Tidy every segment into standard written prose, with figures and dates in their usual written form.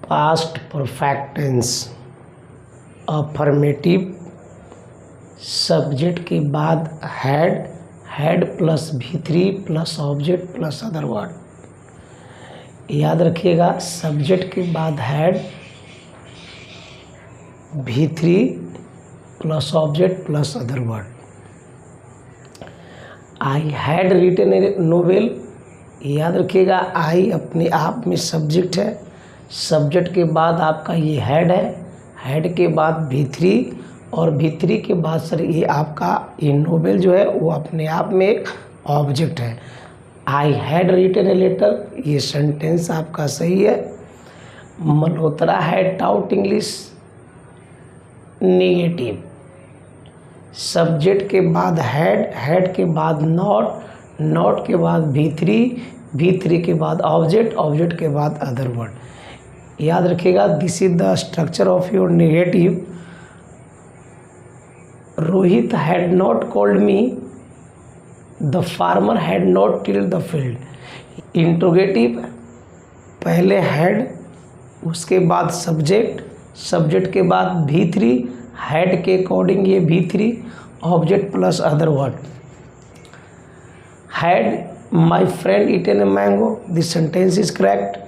Past perfect tense affirmative subject के बाद had plus V3 plus object plus other word. याद रखिएगा, subject के बाद had, V3 plus object plus other word. I had written a novel. याद रखिएगा, आई अपने आप में सब्जेक्ट है, सब्जेक्ट के बाद आपका ये हैड है, हैड के बाद V3 और V3 के बाद सर ये आपका ये नोवेल जो है वो अपने आप में एक ऑब्जेक्ट है। I had written a letter, ये सेंटेंस आपका सही है। Malhotra had taught English, negative. Subject के बाद हैड के बाद नॉट के बाद V3 के बाद ऑब्जेक्ट के बाद अदर वर्ड। याद रखिएगा, this is the structure of your negative. Rohit had not called me, the farmer had not tilde the field. Interrogative, पहले हैड, उसके बाद सब्जेक्ट के बाद V3, हैड के अकॉर्डिंग ये V3, object plus other word. Had my friend eaten a mango, this sentence is correct.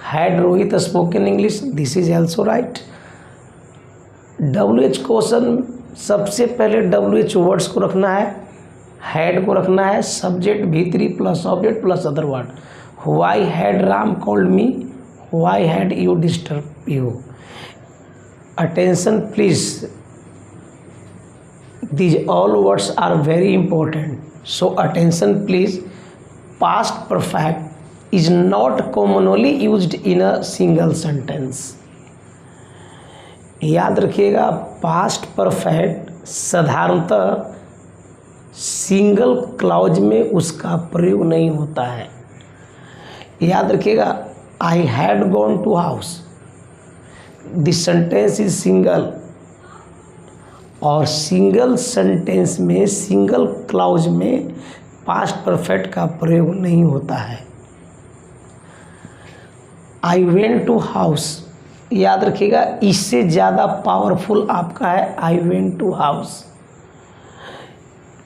Had Rohit spoken English, this is also right. WH question, सबसे पहले WH words को रखना है, हैड को रखना है, subject V3 plus object plus other word. Why had Ram called me, why had you disturb you. Attention please, these all words are very important, so attention please. Past perfect is not commonly used in a single sentence. याद रखिएगा, past perfect साधारणतः single clause में उसका प्रयोग नहीं होता है। याद रखिएगा, I had gone to house, this sentence is single, और सिंगल सेंटेंस में सिंगल क्लॉज में पास्ट परफेक्ट का प्रयोग नहीं होता है। आई वेंट टू हाउस, याद रखिएगा, इससे ज़्यादा पावरफुल आपका है आई वेंट टू हाउस।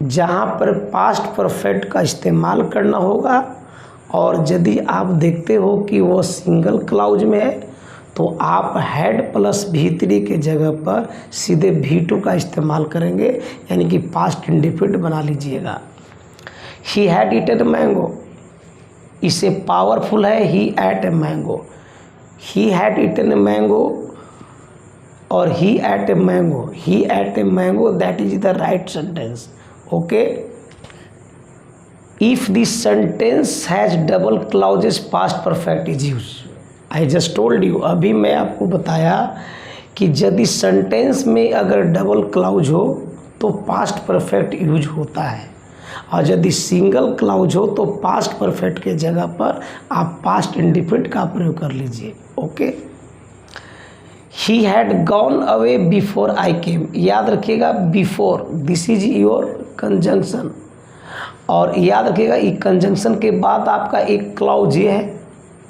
जहाँ पर पास्ट परफेक्ट का इस्तेमाल करना होगा और यदि आप देखते हो कि वो सिंगल क्लॉज में है तो आप हैड प्लस V3 के जगह पर सीधे V2 का इस्तेमाल करेंगे, यानी कि पास्ट इंडिफिनिट बना लीजिएगा। ही हैड ईटन मैंगो, इसे पावरफुल है he ate a mango. He had eaten a mango और he ate a mango, that is the right sentence. Okay, if this sentence has double clauses past perfect is use. I just told you, अभी मैं आपको बताया कि यदि sentence में अगर double clause हो तो पास्ट परफेक्ट यूज होता है, और यदि सिंगल क्लॉज हो तो पास्ट परफेक्ट के जगह पर आप पास्ट इंडिफिनिट का प्रयोग कर लीजिए। Okay, he had gone away before I came. याद रखिएगा, before, this is your conjunction, और याद रखिएगा ये कंजंक्शन के बाद आपका एक क्लॉज ये है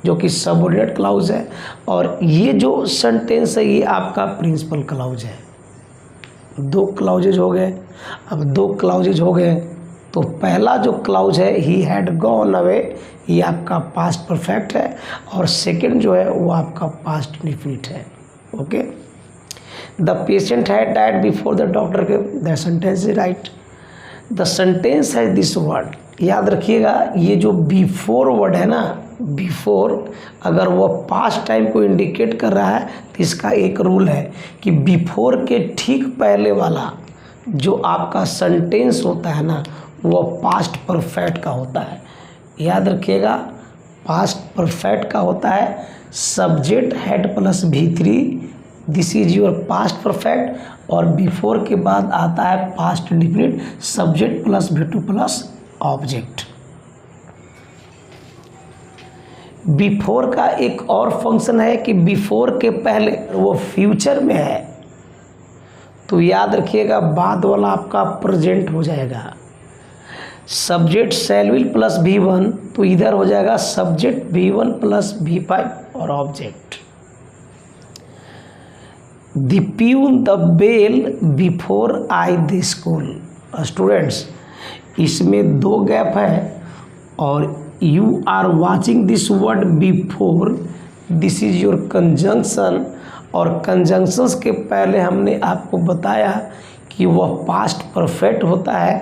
जो कि सबऑर्डिनेट क्लॉज है, और ये जो सेंटेंस है ये आपका प्रिंसिपल क्लॉज है। दो क्लॉजेज हो गए। अब दो क्लॉजेज हो गए तो पहला जो क्लॉज है ही हैड गॉन अवे, ये आपका पास्ट परफेक्ट है, और सेकंड जो है वो आपका पास्ट इंडिफिनिट है। Okay, the patient had died before the doctor के, the sentence is right. The sentence है दिस वर्ड। याद रखिएगा, ये जो बिफोर वर्ड है ना, बिफोर अगर वो पास्ट टाइम को इंडिकेट कर रहा है तो इसका एक रूल है कि बिफोर के ठीक पहले वाला जो आपका सेंटेंस होता है ना वो पास्ट परफेक्ट का होता है। याद रखिएगा, पास्ट परफेक्ट का होता है subject had plus V3, this is your past perfect, और बिफोर के बाद आता है past indefinite, subject plus V2 plus object. Before का एक और फंक्शन है कि बिफोर के पहले वो फ्यूचर में है, तो याद रखिएगा बाद वाला आपका प्रेजेंट हो जाएगा। Subject shell will plus V1, तो इधर हो जाएगा सब्जेक्ट V1 प्लस V5 और object. The peon the bell before I the school. Students, इसमें 2 गैप है और you are watching this word before, this is your conjunction. और कंजंक्शंस के पहले हमने आपको बताया कि वह पास्ट परफेक्ट होता है,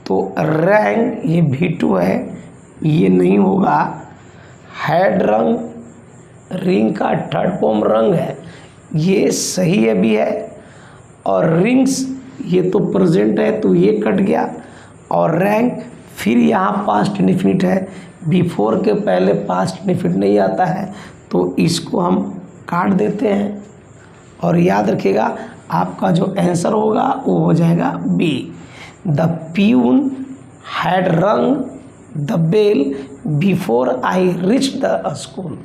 तो रैंग ये V2 है, ये नहीं होगा। हैड रंग, रिंग का थर्ड फॉर्म रंग है, ये सही है भी है। और रिंग्स ये तो प्रेजेंट है तो ये कट गया। और रैंक फिर यहाँ पास्ट इंडेफिनिट है, बिफोर के पहले पास्ट इंडेफिनिट नहीं आता है, तो इसको हम काट देते हैं। और याद रखिएगा आपका जो आंसर होगा वो हो जाएगा B. The peon had rung the bell before I reach the school.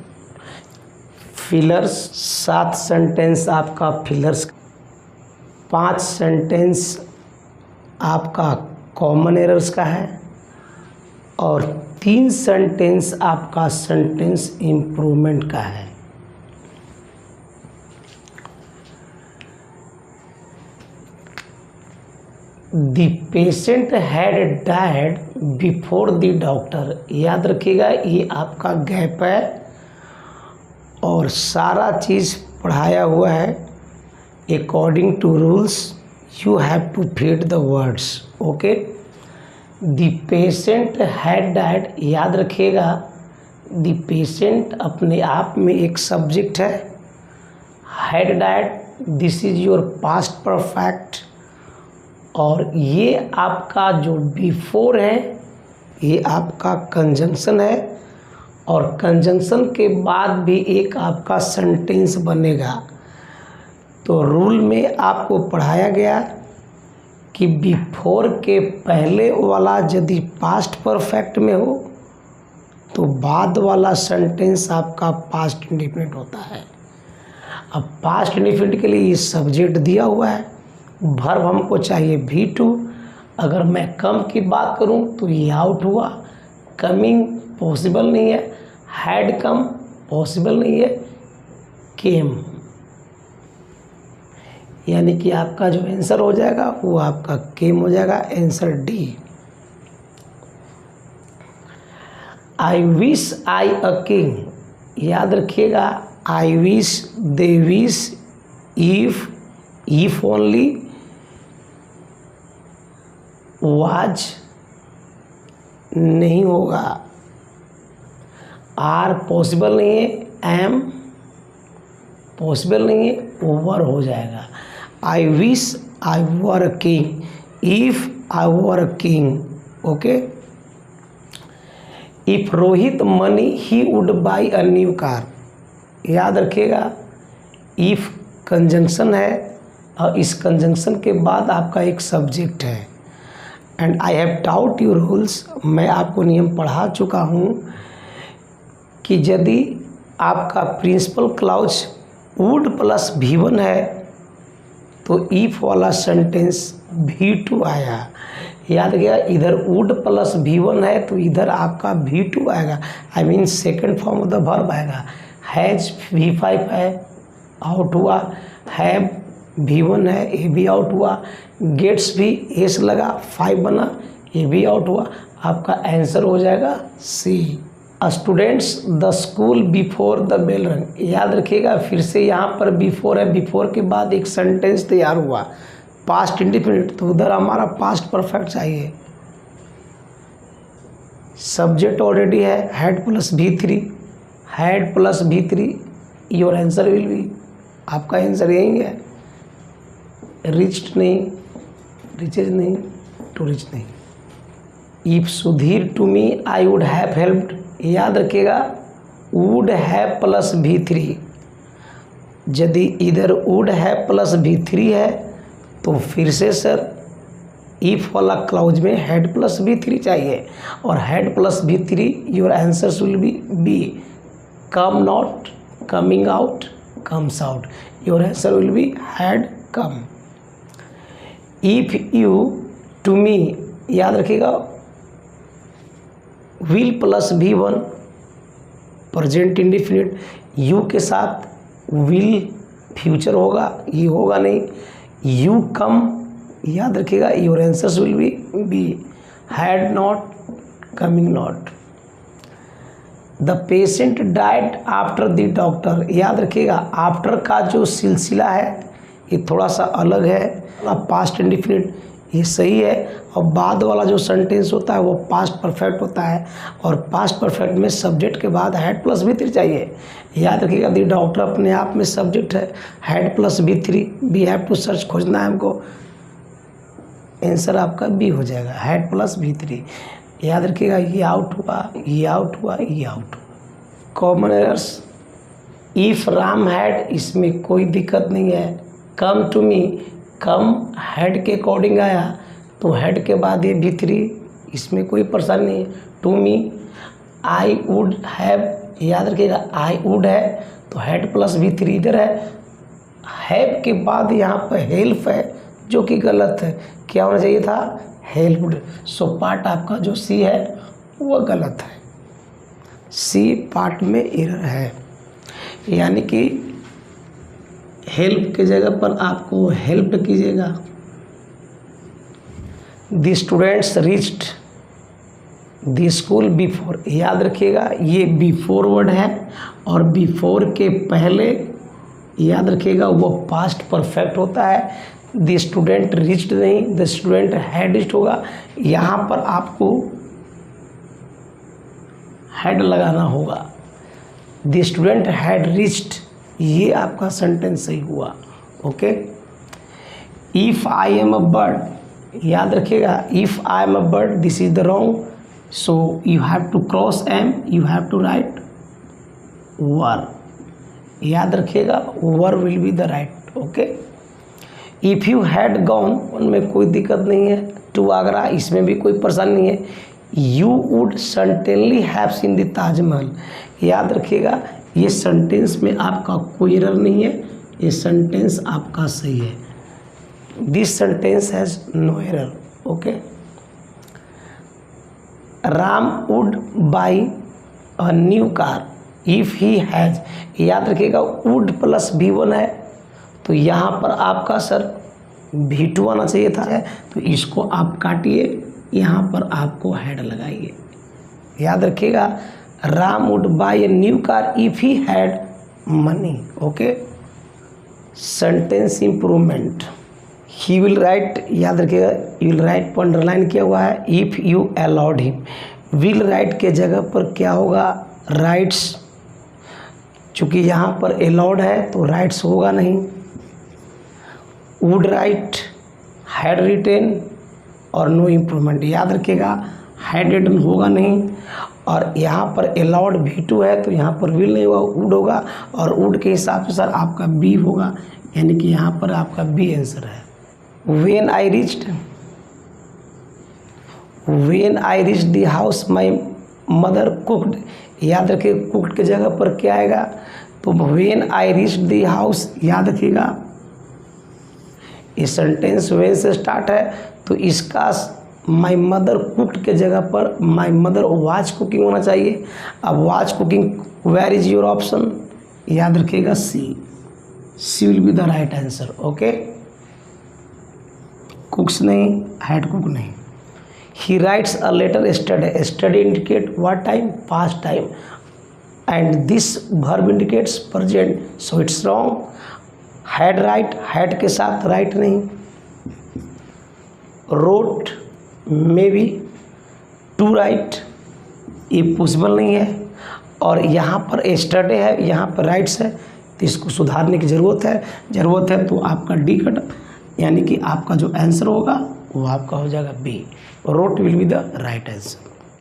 Fillers 7 sentence आपका फिलर्स, 5 सेंटेंस आपका कॉमन एरर्स का है और 3 सेंटेंस आपका सेंटेंस इम्प्रूवमेंट का है। The patient had died before the doctor. याद रखिएगा ये आपका गैप है और सारा चीज़ पढ़ाया हुआ है। According to rules you have to feed the words. Okay, the patient had died, याद रखिएगा द पेशेंट अपने आप में एक सब्जेक्ट है। Had died, this is your past perfect. और ये आपका जो बिफोर है ये आपका कंजंक्शन है और कंजंक्शन के बाद भी एक आपका सेंटेंस बनेगा। तो रूल में आपको पढ़ाया गया कि बिफोर के पहले वाला यदि पास्ट परफेक्ट में हो तो बाद वाला सेंटेंस आपका पास्ट इंडेफिनिट होता है। अब पास्ट इंडेफिनिट के लिए ये सब्जेक्ट दिया हुआ है, वर्ब हमको चाहिए V2। अगर मैं कम की बात करूं तो ये आउट हुआ। कमिंग पॉसिबल नहीं है, हैड कम पॉसिबल नहीं है, केम, यानी कि आपका जो आंसर हो जाएगा वो आपका केम हो जाएगा, answer D. I wish I a king, याद रखिएगा I wish, they wish, if only, was नहीं होगा, आर पॉसिबल नहीं है, एम पॉसिबल नहीं है, वर हो जाएगा। I wish I were a king, if I were a king. Okay, if Rohit money he would buy a new car. याद रखिएगा इफ कंजंक्शन है और इस कंजंक्शन के बाद आपका एक सब्जेक्ट है। And I have taut you rules, मैं आपको नियम पढ़ा चुका हूँ कि यदि आपका principal clause would plus V1 है तो इफ वाला सेंटेंस V2 आया। याद गया, इधर वुड प्लस V1 है तो इधर आपका V2 आएगा, I mean second form of the verb आएगा। हैज V5 है, आउट हुआ। हैव V1 है, ये भी आउट हुआ। गेट्स भी एस लगा, 5 बना, ये भी आउट हुआ। आपका आंसर हो जाएगा C. Students the school before the bell rang. याद रखिएगा फिर से यहाँ पर बिफोर है, बिफोर के बाद एक सेंटेंस तैयार हुआ पास्ट इंडेफिनिट, तो उधर हमारा पास्ट परफेक्ट चाहिए। सब्जेक्ट ऑलरेडी है, had plus V3, had plus V3, your answer will be, आपका आंसर यही है। रिच्ड नहीं, रिचेज नहीं, टू रिच नहीं। If Sudhir to me I would have helped, याद रखिएगा वुड हैव प्लस V3। यदि इधर वुड हैव प्लस V3 है तो फिर से सर इफ वाला क्लाउज में हैड प्लस V3 चाहिए और had plus V3, your answers will be B. Come not, coming out, comes out, your answer will be had come. If you to me, याद रखिएगा will plus V1 present indefinite, you के साथ will future होगा, ये होगा नहीं। You come, याद रखिएगा your answers will be had not, coming not. The patient died after the doctor, याद रखिएगा आफ्टर का जो सिलसिला है ये थोड़ा सा अलग है, पास्ट इंडिफिनिट ये सही है, और बाद वाला जो सेंटेंस होता है वो पास्ट परफेक्ट होता है, और पास्ट परफेक्ट में सब्जेक्ट के बाद हैड प्लस भी थ्री चाहिए। याद रखिएगा दी डॉक्टर अपने आप में सब्जेक्ट है, had plus B three, we have to search, खोजना है हमको, आंसर आपका बी हो जाएगा, हैड प्लस बी थ्री। याद रखिएगा ये आउट हुआ, ये आउट हुआ, ये आउट हुआ। Common errors, if Ram had, इसमें कोई दिक्कत नहीं है। Come to me, come had के अकॉर्डिंग आया तो हेड के बाद ये भी थ्री, इसमें कोई परेशानी नहीं है। To me, I would have, याद रखिएगा आई वुड है तो हेड प्लस भी थ्री इधर है, हैव के बाद यहाँ पर हेल्प है जो कि गलत है, क्या होना चाहिए था हेल्प्ड। सो पार्ट आपका जो सी है वो गलत है, सी पार्ट में एरर है, यानी कि हेल्प के जगह पर आपको हेल्प्ड कीजिएगा। The students reached the school before, याद रखिएगा ये बिफोर वर्ड है, और बिफोर के पहले याद रखिएगा वो पास्ट परफेक्ट होता है। द स्टूडेंट रीच्ड नहीं, द स्टूडेंट हैड रीच्ड होगा, यहाँ पर आपको हैड लगाना होगा। द स्टूडेंट हैड रीच्ड, ये आपका सेंटेंस सही हुआ। Okay, if I am a bird, याद रखिएगा if I am a bird, this is the wrong, so you have to cross am, you have to write were, याद रखिएगा were will be the right. Okay, if you had gone, उनमें कोई दिक्कत नहीं है, to Agra, इसमें भी कोई परेशानी नहीं है। You would certainly have seen the Taj Mahal, याद रखिएगा ये सेंटेंस में आपका कोई एरर नहीं है, ये सेंटेंस आपका सही है, this sentence has no error. Okay, Ram would buy a new car if he has, याद रखिएगा वुड प्लस V1 है तो यहाँ पर आपका सर V2 आना चाहिए था, तो इसको आप काटिए, यहाँ पर आपको हेड लगाइए। याद रखिएगा Ram would by a new car if he had money. Okay, sentence improvement, he will write, याद रखिएगा यू विल राइट पर अंडरलाइन किया हुआ है, if you allowed him, will write के जगह पर क्या होगा राइट्स, चूँकि यहाँ पर अलाउड है तो राइट्स होगा नहीं। वुड राइट, हैड रिटेन और नो इम्प्रूवमेंट, याद रखिएगा हैड रिटन होगा नहीं, और यहाँ पर अलाउड V2 है तो यहाँ पर विल नहीं होगा, वुड होगा, और वुड के हिसाब से सर आपका बी होगा, यानी कि यहाँ पर आपका बी आंसर है। When I reached the house my mother cooked, याद रखिए कुक्ड के जगह पर क्या आएगा, तो when I reached the house, याद रखिएगा ये सेंटेंस व्हेन से स्टार्ट है तो इसका माई मदर कुक्ड के जगह पर माई मदर वाज कुकिंग होना चाहिए। अब was cooking, where is your option, याद रखिएगा C, C will be the right answer. Okay, cooks नहीं, हैड कुक नहीं। He writes a letter study, study indicate what time, past time, and this verb indicates present, so it's wrong. Had write, had के साथ write नहीं। Wrote may be, to write ये possible नहीं है, और यहाँ पर एस्टरडे है, यहाँ पर राइट्स है तो इसको सुधारने की ज़रूरत है तो आपका डी कट, यानी कि आपका जो आंसर होगा वो आपका हो जाएगा B, wrote will be the right answer.